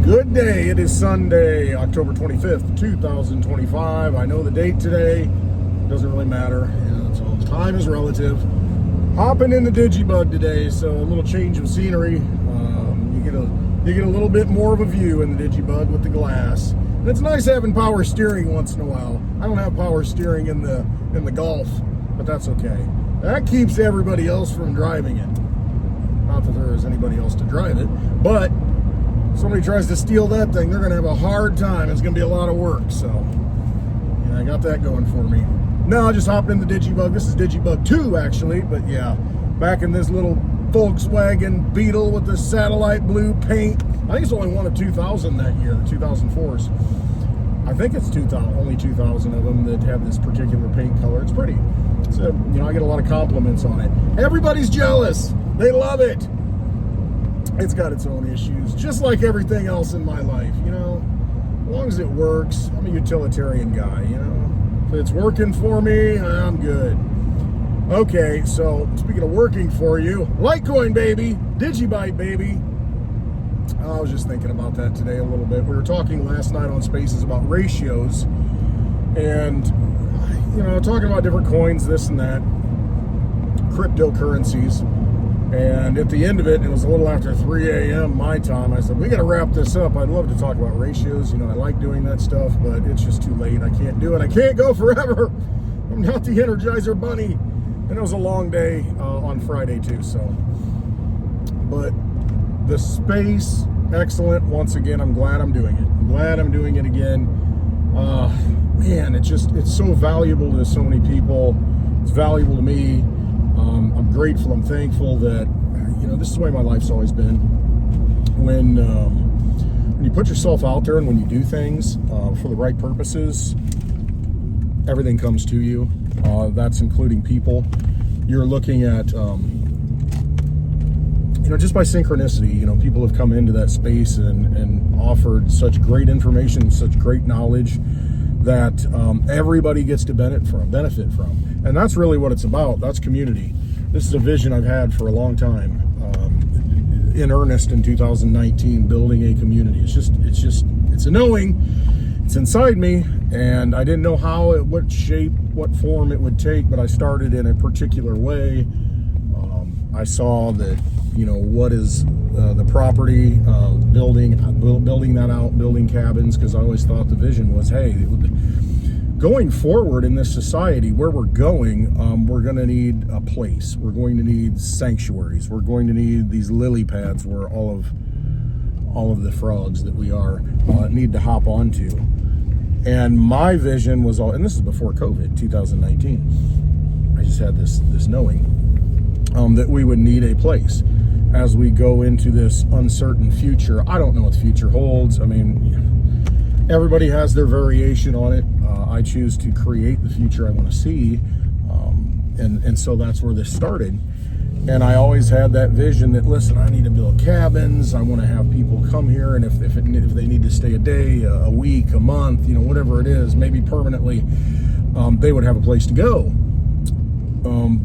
Good day. It is Sunday, October 25th, 2025. I know the date today. Doesn't really matter. So time is relative. Hopping in the Digibug today, so a little change of scenery. You get a little bit more of a view in the Digibug with the glass. And it's nice having power steering once in a while. I don't have power steering in the Golf, but that's okay. That keeps everybody else from driving it. Not that there is anybody else to drive it, but somebody tries to steal that thing, they're going to have a hard time. It's going to be a lot of work. So, yeah, I got that going for me. No, I just hopped in the Digibug. This is Digibug 2, actually. But, yeah, back in this little Volkswagen Beetle with the satellite blue paint. I think it's only one of 2,000 that year, the 2004s. I think it's only 2,000 of them that have this particular paint color. It's pretty. I get a lot of compliments on it. Everybody's jealous. They love it. It's got its own issues, just like everything else in my life, as long as it works. I'm a utilitarian guy, if it's working for me, I'm good. Okay, so speaking of working for you, Litecoin baby, Digibyte baby. I was just thinking about that today a little bit. We were talking last night on Spaces about ratios and, talking about different coins, this and that, cryptocurrencies. And at the end of it, it was a little after 3 a.m. my time. I said, we got to wrap this up. I'd love to talk about ratios. I like doing that stuff, but it's just too late. I can't do it. I can't go forever. I'm not the Energizer Bunny. And it was a long day on Friday, too. So, but the space, excellent. Once again, I'm glad I'm doing it. I'm glad I'm doing it again. Man, it's so valuable to so many people. It's valuable to me. I'm grateful, I'm thankful that, this is the way my life's always been. When you put yourself out there and when you do things for the right purposes, everything comes to you. That's including people. You're looking at, just by synchronicity, people have come into that space and offered such great information, such great knowledge that everybody gets to benefit from. And that's really what it's about. That's community. This is a vision I've had for a long time, in earnest in 2019, building a community. It's a knowing, it's inside me, and I didn't know what shape, what form it would take, but I started in a particular way. I saw that, what is the property, building that out, building cabins, because I always thought the vision was, hey, going forward in this society, where we're going, we're going to need a place. We're going to need sanctuaries. We're going to need these lily pads where all of the frogs that we are need to hop onto. And my vision was and this is before COVID, 2019. I just had this knowing that we would need a place as we go into this uncertain future. I don't know what the future holds. I mean, everybody has their variation on it. I choose to create the future I want to see, and so that's where this started. And I always had that vision that, listen, I need to build cabins. I want to have people come here, and if they need to stay a day, a week, a month, whatever it is, maybe permanently, they would have a place to go.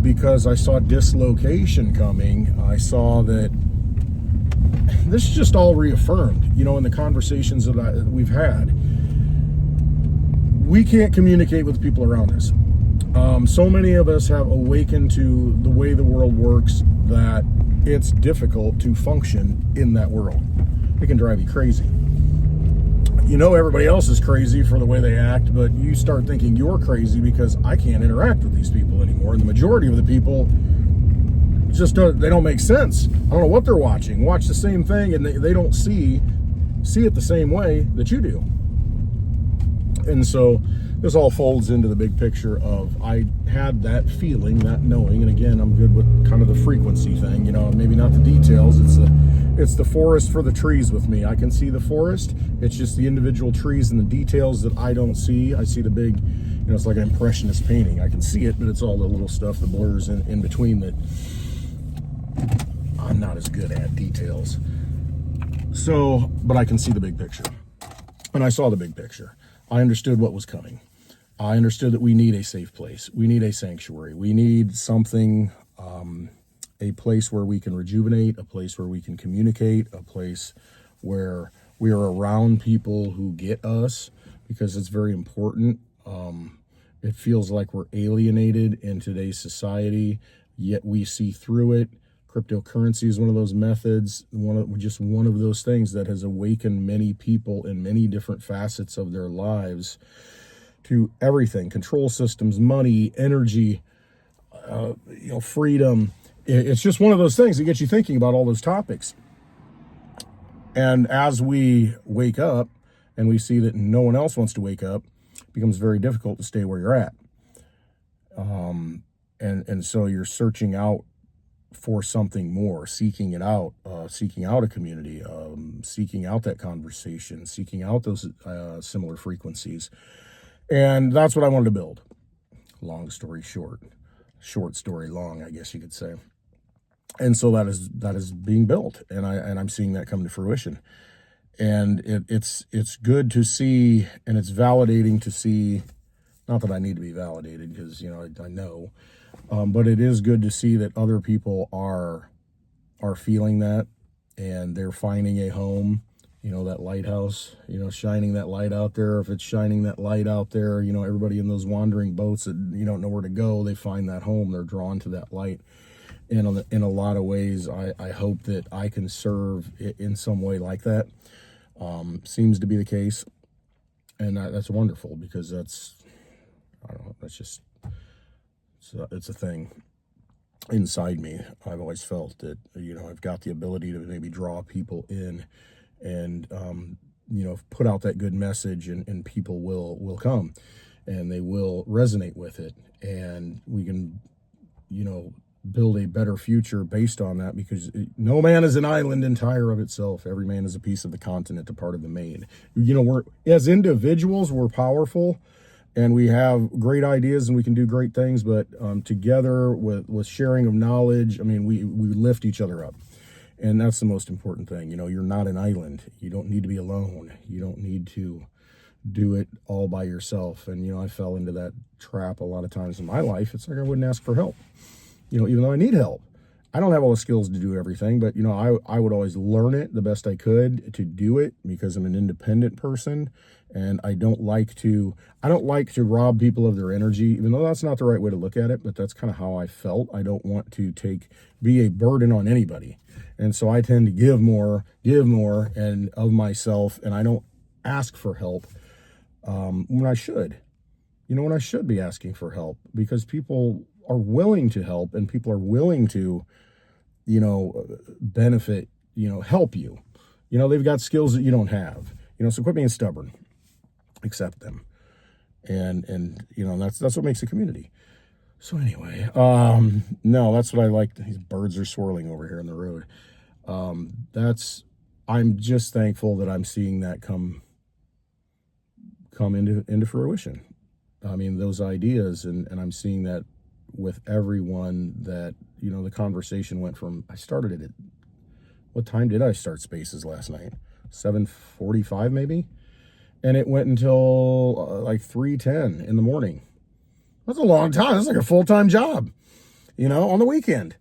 Because I saw dislocation coming. I saw that this is just all reaffirmed, in the conversations that we've had. We can't communicate with the people around us. So many of us have awakened to the way the world works that it's difficult to function in that world. It can drive you crazy. Everybody else is crazy for the way they act, but you start thinking you're crazy because I can't interact with these people anymore. And the majority of the people they don't make sense. I don't know what they're watching. Watch the same thing and they don't see it the same way that you do. And so this all folds into the big picture of I had that feeling, that knowing, and again, I'm good with kind of the frequency thing, maybe not the details. It's the forest for the trees with me. I can see the forest. It's just the individual trees and the details that I don't see. I see the big, it's like an impressionist painting. I can see it, but it's all the little stuff that blurs in between that I'm not as good at details. So, but I can see the big picture. And I saw the big picture. I understood what was coming. I understood that we need a safe place. We need a sanctuary. We need something, a place where we can rejuvenate, a place where we can communicate, a place where We are around people who get us, because it's very important. It feels like we're alienated in today's society, yet we see through it. Cryptocurrency is one of those methods, just one of those things that has awakened many people in many different facets of their lives to everything: control systems, money, energy, freedom. It's just one of those things that gets you thinking about all those topics. And as we wake up and we see that no one else wants to wake up, it becomes very difficult to stay where you're at. And so you're searching out for something more, seeking it out, seeking out a community, seeking out that conversation, seeking out those similar frequencies. And that's what I wanted to build. Long story short, short story long, I guess you could say. And so that is being built, and I'm seeing that come to fruition. And it's good to see, and it's validating to see. Not that I need to be validated, because I know, but it is good to see that other people are feeling that, and they're finding a home. That lighthouse, shining that light out there. If it's shining that light out there, everybody in those wandering boats that don't know where to go, they find that home. They're drawn to that light. And in a lot of ways, I hope that I can serve in some way like that. Seems to be the case, and that's wonderful, because that's just it's a thing inside me. I've always felt that I've got the ability to maybe draw people in, and put out that good message, and people will come, and they will resonate with it, and we can build a better future based on that, because no man is an island entire of itself. Every man is a piece of the continent, a part of the main. We're, as individuals, we're powerful, and we have great ideas, and we can do great things, but together with sharing of knowledge, we lift each other up. And that's the most important thing. You're not an island. You don't need to be alone. You don't need to do it all by yourself. And I fell into that trap a lot of times in my life. It's like I wouldn't ask for help. Even though I need help. I don't have all the skills to do everything, but I would always learn it the best I could to do it, because I'm an independent person, and I don't like to rob people of their energy, even though that's not the right way to look at it, but that's kind of how I felt. I don't want to be a burden on anybody. And so I tend to give more and of myself, and I don't ask for help when I should. When I should be asking for help, because people are willing to help, and people are willing to, benefit, help you. They've got skills that you don't have, so quit being stubborn, accept them. And that's what makes a community. So anyway, no, that's what I like. These birds are swirling over here on the road. I'm just thankful that I'm seeing that come into fruition. Those ideas, and I'm seeing that with everyone, that the conversation went from, I started it at, what time did I start Spaces last night? 7:45 maybe, and it went until like 3:10 in the morning. That's a long time. That's like a full-time job, on the weekend.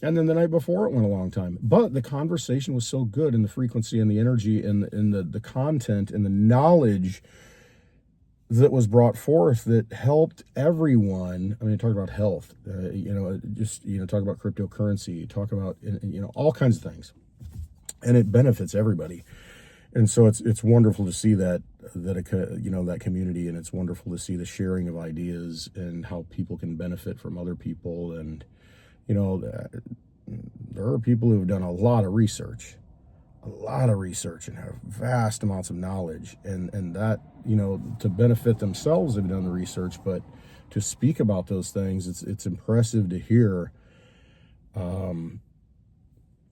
And then the night before, it went a long time. But the conversation was so good, and the frequency and the energy and the content and the knowledge that was brought forth that helped everyone. Talk about health, talk about cryptocurrency, talk about, all kinds of things, and it benefits everybody. And so it's wonderful to see that community, and it's wonderful to see the sharing of ideas and how people can benefit from other people. And, there are people who have done a lot of research and have vast amounts of knowledge, and that, to benefit themselves, have done the research, but to speak about those things, it's impressive to hear, and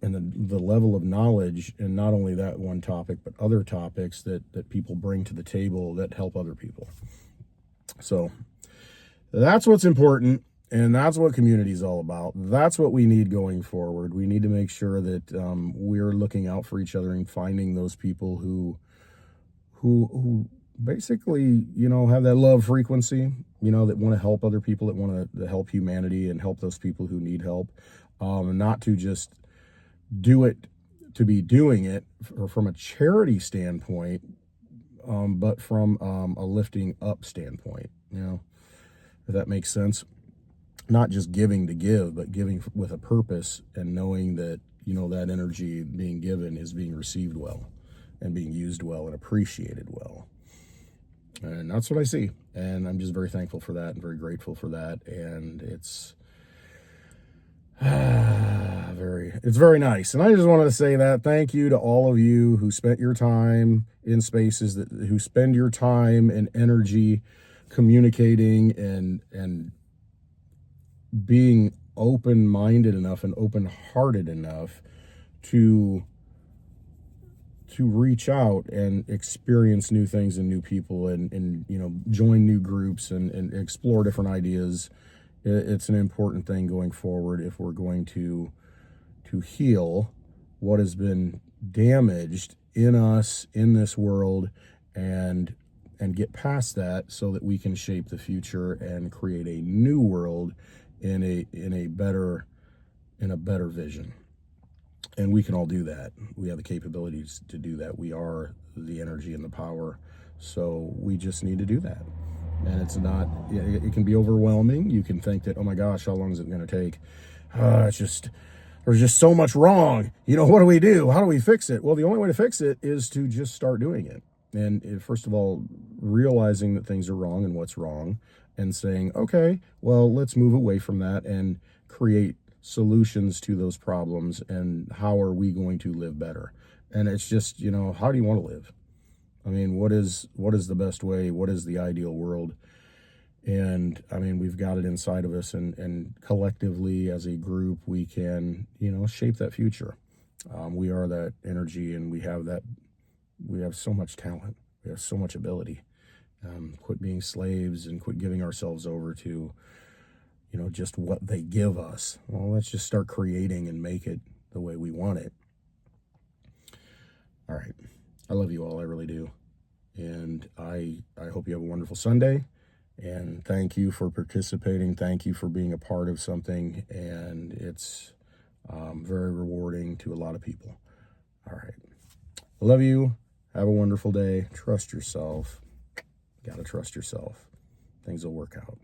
the level of knowledge, and not only that one topic, but other topics that people bring to the table that help other people. So that's what's important. And that's what community is all about. That's what we need going forward. We need to make sure that we're looking out for each other and finding those people who basically, have that love frequency, that want to help other people, that want to help humanity and help those people who need help, and not to just do it to be doing it from a charity standpoint, but from a lifting up standpoint, if that makes sense. Not just giving to give, but giving with a purpose, and knowing that, that energy being given is being received well and being used well and appreciated well. And that's what I see. And I'm just very thankful for that and very grateful for that. And it's very nice. And I just wanted to say that thank you to all of you who spent your time in spaces, who spend your time and energy communicating and being open-minded enough and open-hearted enough to reach out and experience new things and new people, and join new groups and explore different ideas. It's an important thing going forward if we're going to heal what has been damaged in us, in this world, and get past that so that we can shape the future and create a new world in a better vision. And we can all do that. We have the capabilities to do that. We are the energy and the power. So we just need to do that. And it's not, it can be overwhelming. You can think that, oh my gosh, how long is it going to take? There's just so much wrong. What do we do? How do we fix it? Well, the only way to fix it is to just start doing it. And first of all, realizing that things are wrong and what's wrong, and saying, okay, well, let's move away from that and create solutions to those problems. And how are we going to live better? And it's just, how do you want to live? I mean, what is the best way? What is the ideal world? And I mean, we've got it inside of us, and collectively as a group, we can, shape that future. We are that energy, and we have so much talent. We have so much ability. Quit being slaves and quit giving ourselves over to, just what they give us. Well, let's just start creating and make it the way we want it. All right. I love you all. I really do. And I hope you have a wonderful Sunday. And thank you for participating. Thank you for being a part of something. And it's very rewarding to a lot of people. All right. I love you. Have a wonderful day. Trust yourself. Got to trust yourself. Things will work out.